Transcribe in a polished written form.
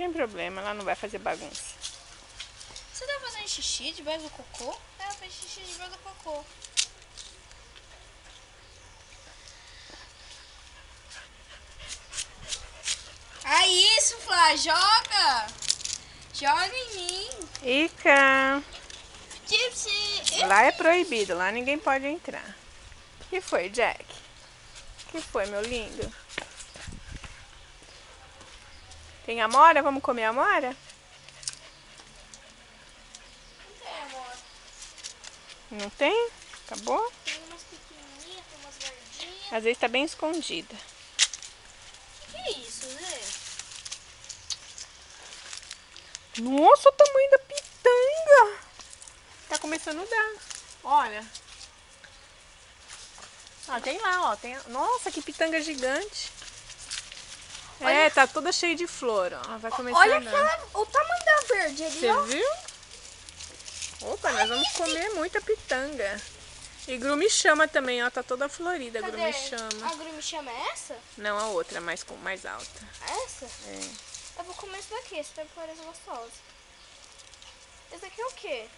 tem problema, ela não vai fazer bagunça. Você tá fazendo xixi debaixo do cocô? Ela fez xixi debaixo do cocô. Aí, isso, Flá, joga! Joga em mim! Ica! Gypsy! Lá é proibido, lá ninguém pode entrar. O que foi, Jack? O que foi, meu lindo? Tem amora? Vamos comer amora? Não tem, amor. Não tem? Acabou? Tem umas pequenininhas, tem umas verdinhas. Às vezes tá bem escondida. Que é isso, né? Nossa, o tamanho da pitanga! Tá começando a dar. Olha. Ah, tem lá, ó. Tem... Nossa, que pitanga gigante. Olha. É, tá toda cheia de flor, ó. Vai começar Olha a dar. o tamanho da verde ali, Você ó. viu? Opa, nós vamos comer muita pitanga. E grumichama também, ó. Tá toda florida a Cadê? grumichama. A grumichama é essa? Não, a outra, mais alta. Essa? É. Eu vou comer esse daqui, esse daqui parece gostoso. Esse daqui é o quê?